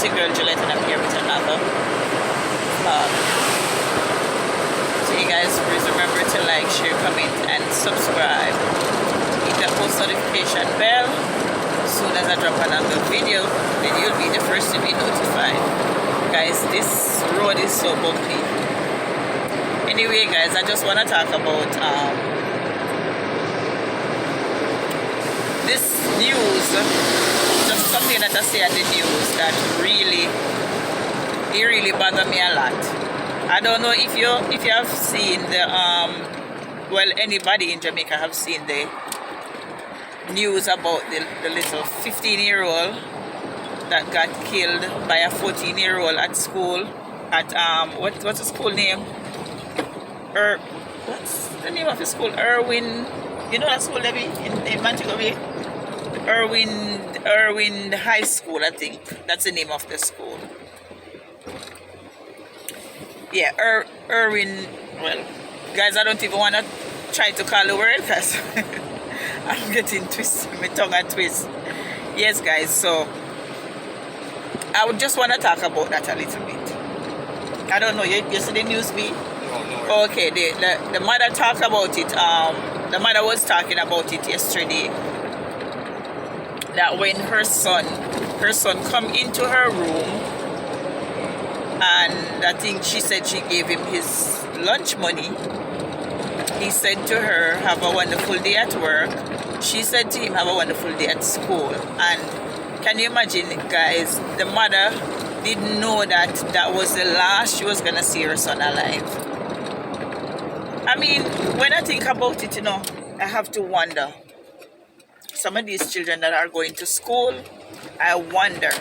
your girl Juliet, and I'm here with another vlog. So you guys, please remember to like, share, comment, and subscribe. Hit the post notification bell. As soon as I drop another video, then you'll be the first to be notified. Guys, this road is so bumpy. Anyway, guys, I just want to talk about this news. Just something that I see at the news that really bothered me a lot. I don't know if you have seen the well, anybody in Jamaica have seen the news about the little 15-year-old that got killed by a 14-year-old at school at what's the school name? What's the name of the school? Irwin. You know that school, Debbie, in Montego Bay? Irwin High School, I think. That's the name of the school. Yeah, Irwin. Well, guys, I don't even want to try to call the word because I'm getting twisted. My tongue and twist. Yes, guys, so I would just want to talk about that a little bit. I don't know, you see the news, B? No. Okay, the mother talked about it. The mother was talking about it yesterday. That when her son come into her room, and I think she said she gave him his lunch money. He said to her, "Have a wonderful day at work." She said to him, "Have a wonderful day at school." And can you imagine, guys, the mother didn't know that that was the last she was gonna see her son alive. I mean, when I think about it, I have to wonder. Some of these children that are going to school, I wonder,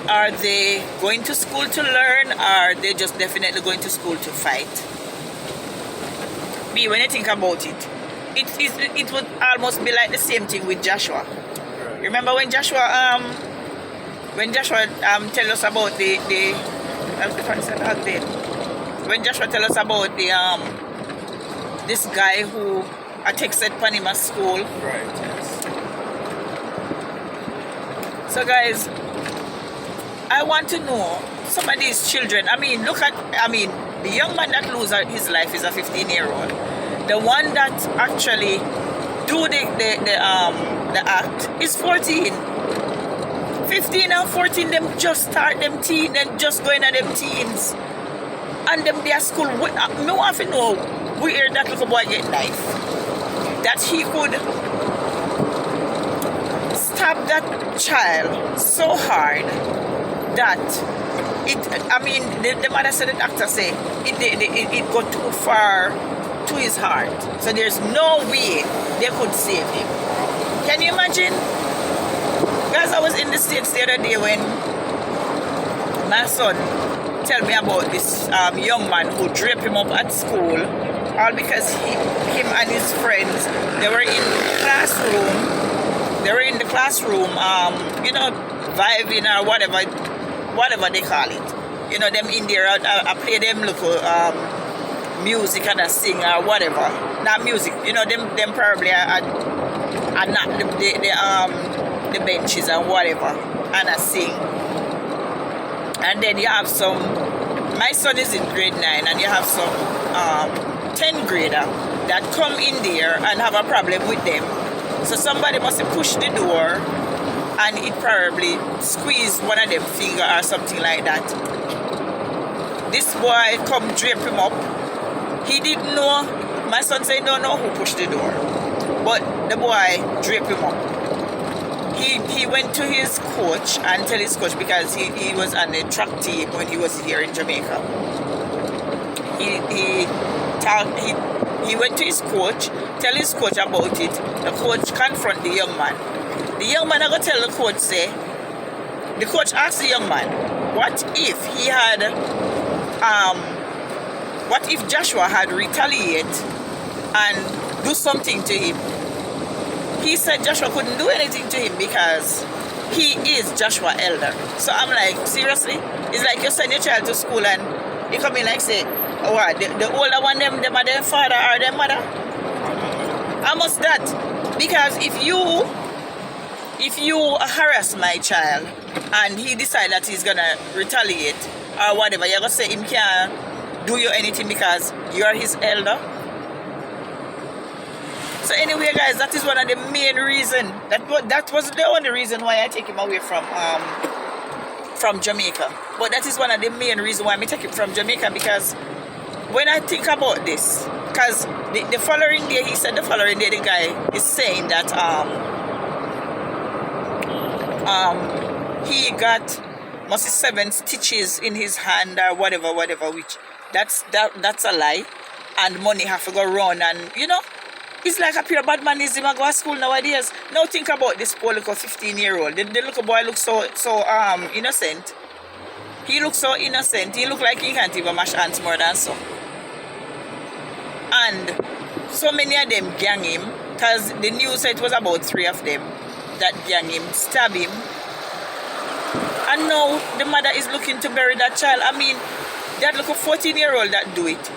are they going to school to learn, or are they just definitely going to school to fight? Me, when I think about it, it would almost be like the same thing with Joshua. Remember when Joshua tell us about when Joshua tell us about this guy who texted Panama school. Right, yes. So guys, I want to know some of these children. I mean, the young man that loses his life is a 15-year-old. The one that actually do the act is 14. 15 and 14, them just start them teen, then just going at them teens. And them they are school. Me want to know where that little boy get knife. That he could stab that child so hard that the mother said, the doctor say it got too far to his heart. So there's no way they could save him. Can you imagine? Guys, I was in the States the other day when my son tell me about this young man who draped him up at school, all because him and his friends, they were in the classroom, vibing or whatever they call it. Them in there, I play them local music and I sing or whatever. Not music, them probably are not the benches and whatever, and I sing. And then you have my son is in grade 9, and you have some 10th grader that come in there and have a problem with them. So somebody must have pushed the door and it probably squeezed one of them finger or something like that. This boy come drape him up. He didn't know. My son said he don't know who pushed the door, but the boy draped him up. He went to his coach and tell his coach, because he was on the track team when he was here in Jamaica. He went to his coach, tell his coach about it. The coach confront the young man. The young man I go tell the coach, say, the coach asked the young man, what if Joshua had retaliated and do something to him? He said Joshua couldn't do anything to him because he is Joshua elder. So I'm like, seriously? It's like you send your child to school and you come in like say, what, the older one, them are their father or their mother? How much that? Because if you if you harass my child and he decide that he's gonna retaliate or whatever, you're gonna say him can't do you anything because you're his elder. So anyway, guys, that is one of the main reason. That was the only reason why I take him away from Jamaica. But that is one of the main reasons why I take him from Jamaica, because when I think about this, because the following day, he said the following day the guy is saying that he got must be 7 stitches in his hand or whatever, which that's a lie, and money have to go run, and it's like a pure bad man is him go to school nowadays. Now think about this poor little 15-year-old. The little boy looks so innocent. He looks so innocent. He look like he can't even mash ants more than so. And so many of them gang him, because the news said it was about 3 of them that gang him, stab him. And now the mother is looking to bury that child. I mean, that little 14-year-old that do it.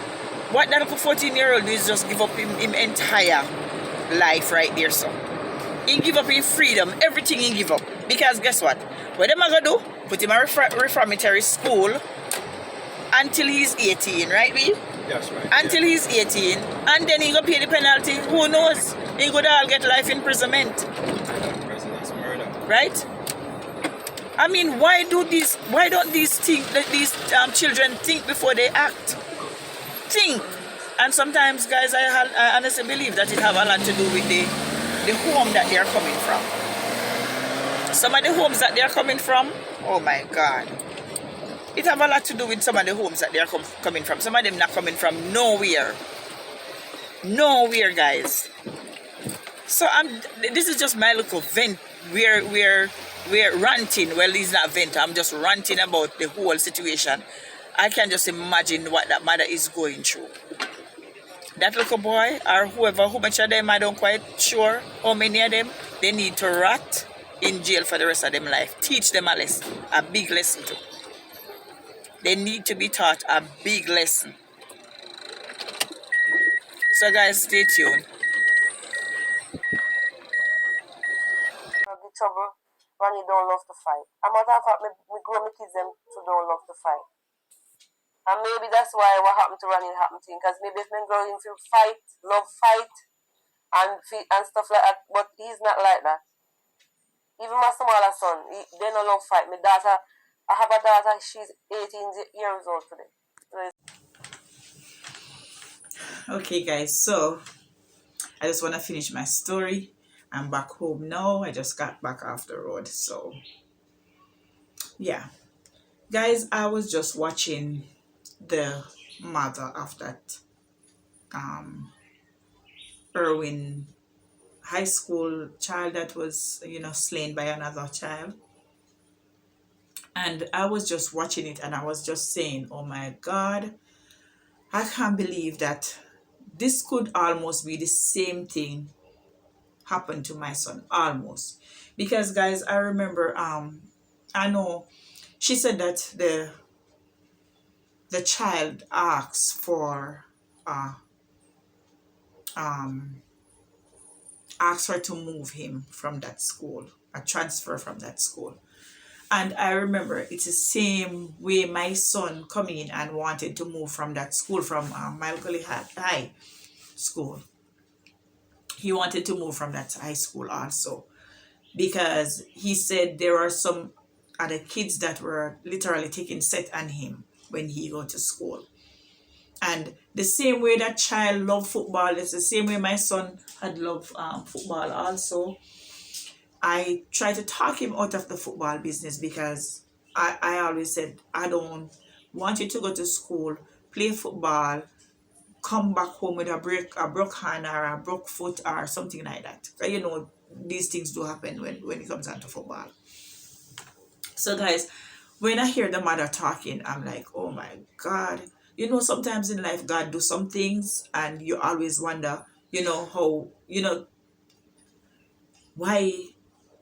What that little 14-year-old do is just give up him entire life right there, so. He give up his freedom, everything he give up. Because guess what? What them are going to do? Put him in a reformatory school until he's 18, right, B? That's right. Until he's 18. And then he going to pay the penalty. Who knows? He could all get life imprisonment. President's murder. Right? I mean, why don't these children think before they act? Think. And sometimes, guys, I honestly believe that it have a lot to do with the home that they are coming from. Some of the homes that they are coming from, oh my God, it have a lot to do with some of the homes that they are coming from. Some of them not coming from nowhere, guys. So this is just my little vent. We're ranting. Well, it's not vent. I'm just ranting about the whole situation. I can just imagine what that mother is going through. That little boy, or whoever, how much of them, I don't quite sure how many of them, they need to rot in jail for the rest of their life. Teach them a lesson, a big lesson too. They need to be taught a big lesson. So guys, stay tuned. The trouble when you don't love to fight. A matter of fact, me grow my kids them to don't love to fight. And maybe that's why what happened to Ronnie happened to him. Because maybe if men growing to fight, love fight, and stuff like that. But he's not like that. Even my smaller son, they don't love fight. My daughter, I have a daughter, she's 18 years old today. Okay guys, so I just want to finish my story. I'm back home now. I just got back off the road. So yeah. Guys, I was just watching the mother of that Irwin high school child that was slain by another child, and I was just watching it and I was just saying, oh my God, I can't believe that this could almost be the same thing happen to my son, almost. Because guys, I remember I know she said that the child asks for asks her to move him from that school, a transfer from that school. And I remember it's the same way my son come in and wanted to move from that school, from Malcolm High School. He wanted to move from that high school also, because he said there are some other kids that were literally taking set on him when he go to school. And the same way that child loved football, it's the same way my son had loved football also. I tried to talk him out of the football business, because I always said, I don't want you to go to school, play football, come back home with a broke hand or a broke foot or something like that. These things do happen when it comes down to football. So guys, when I hear the mother talking, I'm like, oh my God. Sometimes in life, God do some things and you always wonder, how, why,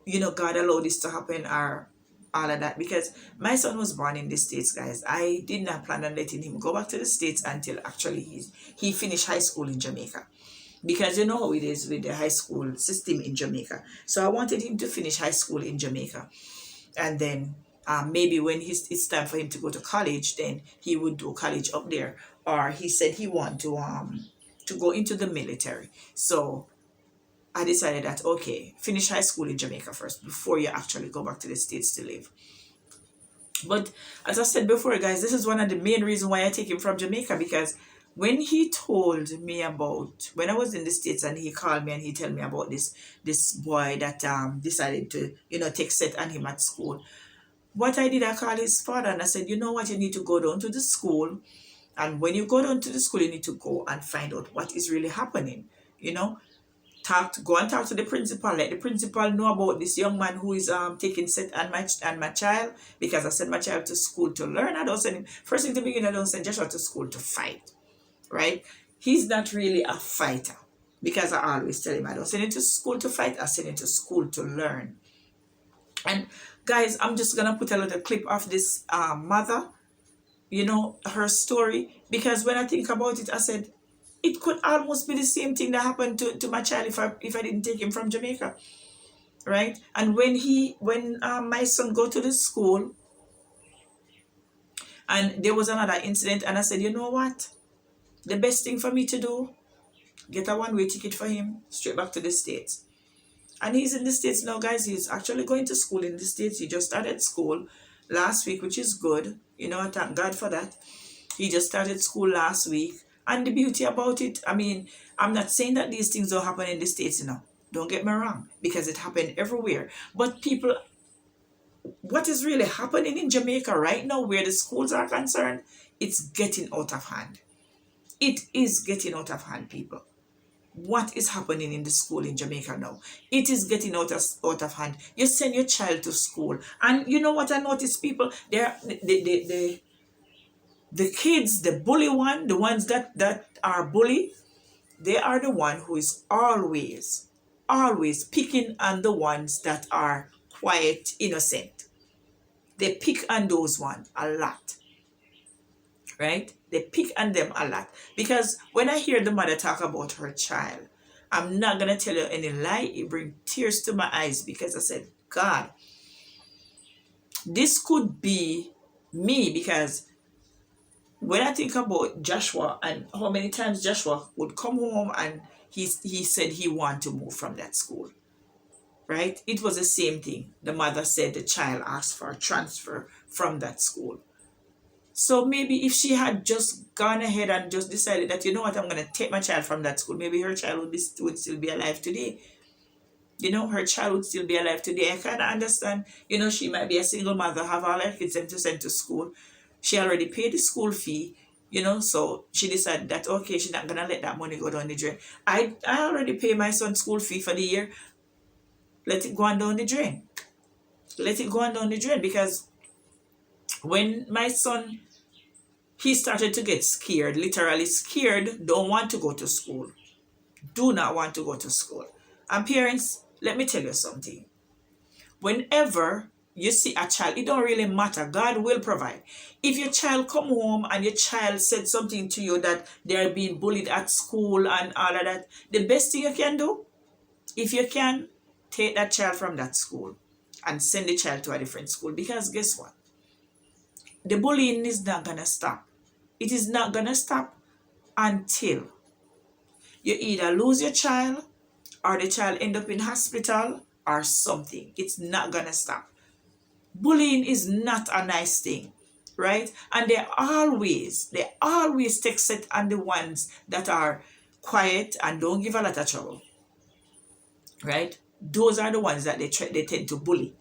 God allowed this to happen or all of that. Because my son was born in the States, guys. I did not plan on letting him go back to the States until actually he finished high school in Jamaica. because you know how it is with the high school system in Jamaica. So I wanted him to finish high school in Jamaica, and then maybe when it's time for him to go to college, then he would do college up there. Or he said he want to go into the military. So I decided that, okay, finish high school in Jamaica first before you actually go back to the States to live. But as I said before, guys, this is one of the main reasons why I take him from Jamaica, because when he told me about, when I was in the States and he called me and he told me about this boy that decided to, take set on him at school, what I did, I called his father and I said, you know what, you need to go down to the school. And when you go down to the school, you need to go and find out what is really happening. Go and talk to the principal. Let the principal know about this young man who is taking set on my child, because I sent my child to school to learn. I don't send him, first thing to begin, I don't send Joshua to school to fight, right? He's not really a fighter, because I always tell him I don't send him to school to fight. I send him to school to learn. And guys, I'm just gonna put a little clip of this mother, her story, because when I think about it, I said, it could almost be the same thing that happened to my child if I didn't take him from Jamaica, right? And when my son go to the school, and there was another incident, and I said, you know what? The best thing for me to do, get a one-way ticket for him straight back to the States. And he's in the States now, guys. He's actually going to school in the States. He just started school last week, which is good. I thank God for that. He just started school last week. And the beauty about it, I mean, I'm not saying that these things don't happen in the States, Don't get me wrong, because it happened everywhere. But people, what is really happening in Jamaica right now, where the schools are concerned, it's getting out of hand. It is getting out of hand, people. What is happening in the school in Jamaica now? It is getting out of hand. You send your child to school, and you know what I notice, people? The kids, the bully one, the ones that are bullied, they are the one who is always picking on the ones that are quiet, innocent. They pick on those ones a lot, right? They pick on them a lot. Because when I hear the mother talk about her child, I'm not going to tell you any lie. It brings tears to my eyes, because I said, God, this could be me. Because when I think about Joshua and how many times Joshua would come home and he said he wanted to move from that school, right? It was the same thing. The mother said the child asked for a transfer from that school. So maybe if she had just gone ahead and just decided that, you know what, I'm going to take my child from that school, maybe her child would still be alive today. Her child would still be alive today. I kind of understand, she might be a single mother, have all her kids to send to school. She already paid the school fee, so she decided that, okay, she's not going to let that money go down the drain. I already paid my son's school fee for the year. Let it go on down the drain. Let it go on down the drain, because when my son, he started to get scared, literally scared, don't want to go to school. Do not want to go to school. And parents, let me tell you something. Whenever you see a child, it don't really matter. God will provide. If your child come home and your child said something to you that they're being bullied at school and all of that, the best thing you can do, if you can, take that child from that school and send the child to a different school. Because guess what? The bullying is not going to stop. It is not going to stop until you either lose your child or the child end up in hospital or something. It's not going to stop. Bullying is not a nice thing, right? And they always take set on the ones that are quiet and don't give a lot of trouble, right? Those are the ones that they tend to bully,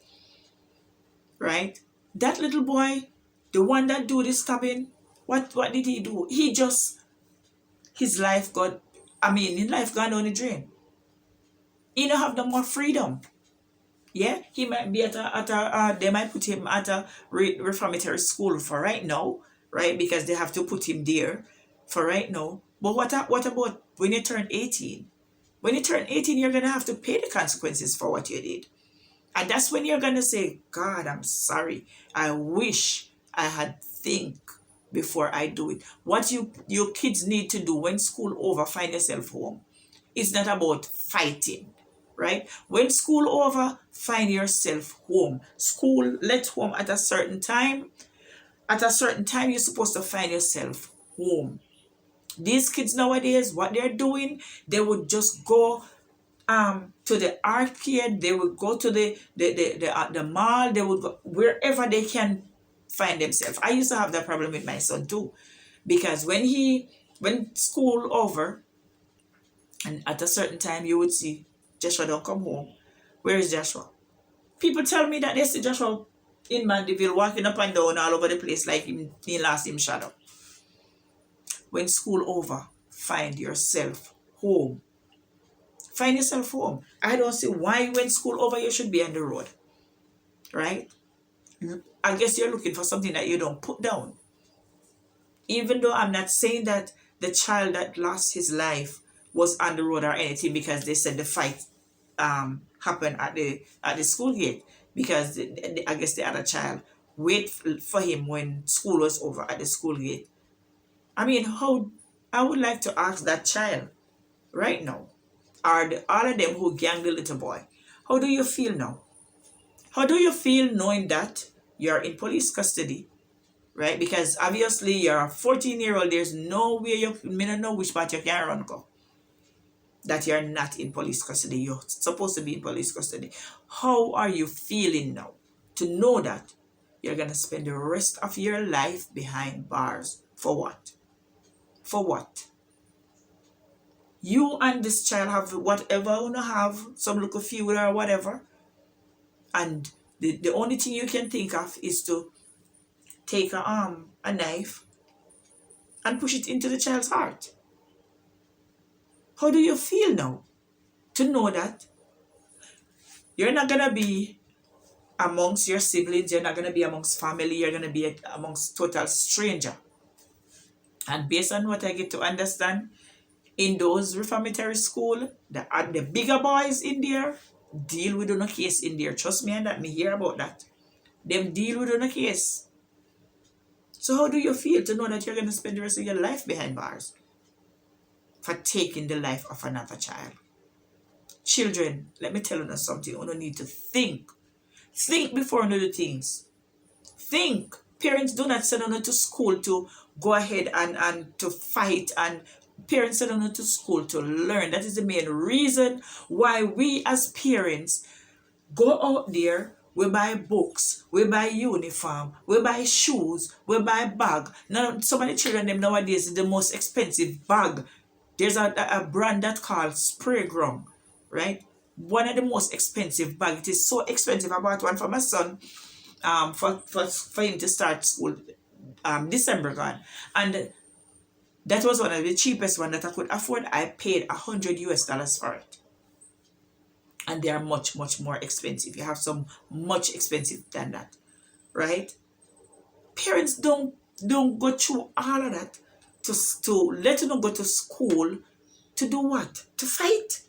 right? That little boy, the one that do this stabbing, what did he do? His life gone down the drain. He don't have no more freedom. Yeah, he might be they might put him at a reformatory school for right now, right? Because they have to put him there for right now. But what about when you turn 18? When you turn 18, you're going to have to pay the consequences for what you did. And that's when you're going to say, God, I'm sorry. I wish I had think before I do it. What you kids need to do when school over, find yourself home. It's not about fighting, right? When school over, find yourself home. School let home at a certain time. At a certain time, you're supposed to find yourself home. These kids nowadays, what they're doing, they would just go to the arcade, they would go to the mall, they would go wherever they can find themselves. I used to have that problem with my son too, because when school over, and at a certain time you would see Joshua don't come home. Where is Joshua? People tell me that they see Joshua in Mandeville walking up and down all over the place like he lost him shadow. When school over, find yourself home. Find yourself home. I don't see why when school over you should be on the road. Right? I guess you're looking for something that you don't put down. Even though I'm not saying that the child that lost his life was on the road or anything, because they said the fight happened at the school gate, because I guess the other child wait for him when school was over at the school gate. I mean, how I would like to ask that child right now, all of them who gang the little boy, how do you feel now? How do you feel knowing that you're in police custody, right? Because obviously you're a 14-year-old, there's no way you may not know which part you can run go. That you're not in police custody. You're supposed to be in police custody. How are you feeling now to know that you're going to spend the rest of your life behind bars? For what? For what? You and this child have whatever you have, some little feud or whatever. And the only thing you can think of is to take a knife and push it into the child's heart. How do you feel now to know that you're not going to be amongst your siblings, you're not going to be amongst family, you're going to be amongst total stranger? And based on what I get to understand, in those reformatory school, the bigger boys in there deal with no case in there. Trust me on that, me hear about that. Them deal with no case. So how do you feel to know that you're going to spend the rest of your life behind bars for taking the life of another child? Children, let me tell you something. You don't need to think. Think before you do things. Think. Parents do not send you to school to go ahead and to fight, and parents send you to school to learn. That is the main reason why we as parents go out there. We buy books, we buy uniform, we buy shoes, we buy bag. Now, so many children them nowadays, the most expensive bag. There's a brand that called Spray Ground, right? One of the most expensive bag. It is so expensive. I bought one for my son for him to start school December gone. And that was one of the cheapest one that I could afford. I paid $100 for it. And they are much, much more expensive. You have some much expensive than that, right? Parents don't go through all of that to let you go to school to do what? To fight.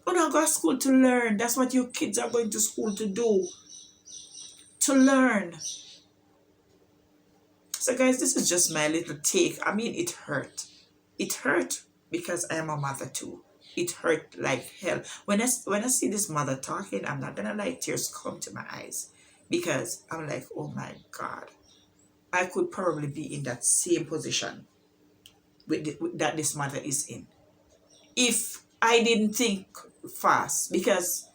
You don't go to school to learn. That's what your kids are going to school to do. To learn. So guys, this is just my little take. I mean, it hurt. It hurt because I am a mother too. It hurt like hell. When I see this mother talking, I'm not gonna lie, tears come to my eyes, because I'm like, oh my God, I could probably be in that same position that this mother is in, if I didn't think fast. Because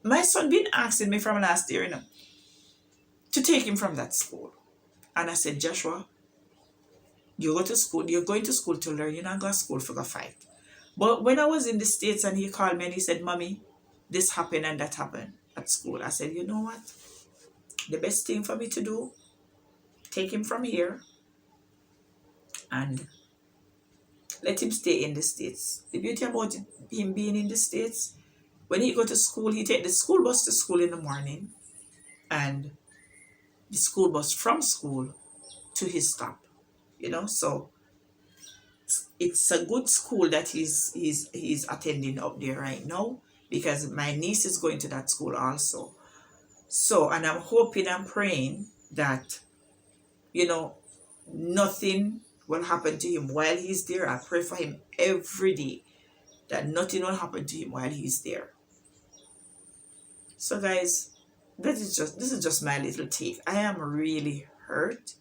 my son been asking me from last year, to take him from that school, and I said, Joshua, you go to school. You're going to school to learn. You're not going to school for the fight. But when I was in the States and he called me and he said, Mommy, this happened and that happened at school. I said, you know what? The best thing for me to do, take him from here and let him stay in the States. The beauty about him being in the States, when he go to school, he take the school bus to school in the morning and the school bus from school to his stop. So it's a good school that he's attending up there right now, because my niece is going to that school also. So, and I'm hoping and praying that, nothing, will happen to him while he's there. I pray for him every day that nothing will happen to him while he's there. So guys, this is just my little take. I am really hurt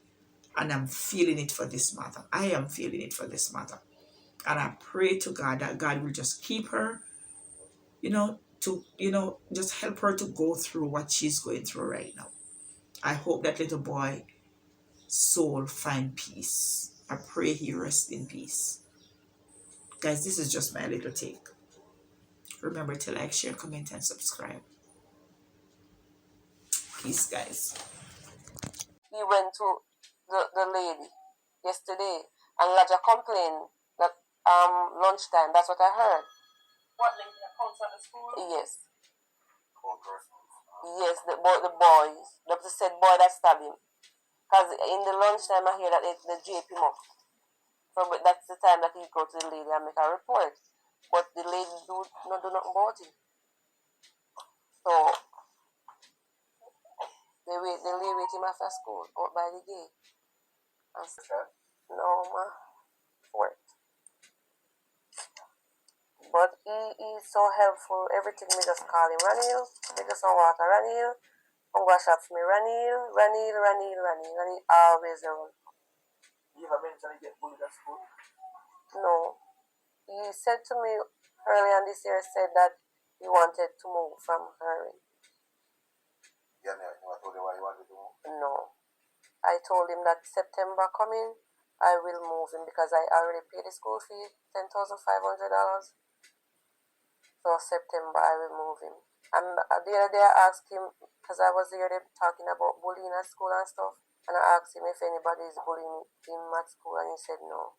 and I'm feeling it for this mother. I am feeling it for this mother. And I pray to God that God will just keep her, just help her to go through what she's going through right now. I hope that little boy soul find peace. I pray he rests in peace. Guys, this is just my little take. Remember to like, share, comment, and subscribe. Peace, guys. He went to the lady yesterday and Laja complained that lunchtime, that's what I heard. What, like a concert at school? Yes. Yes, the boys. The said boy that stabbed him. Because in the lunchtime I hear that they jape him up. So but that's the time that he go to the lady and make a report. But the lady do nothing about it. So they lay with him after school out by the gate. And no, ma, for it. But he is so helpful. Everything me just call him Ranil. Me just want water Ranil. I'm going to shop for me Ranil. And he always around. You ever mentioned he get bullied at school? No. He said to me earlier this year, said that he wanted to move from Herring. Yeah, I told him why he wanted to move? No. I told him that September coming, I will move him because I already paid the school fee, $10,500. So September, I will move him. And the other day I asked him, because I was here talking about bullying at school and stuff, and I asked him if anybody is bullying him at school, and he said no.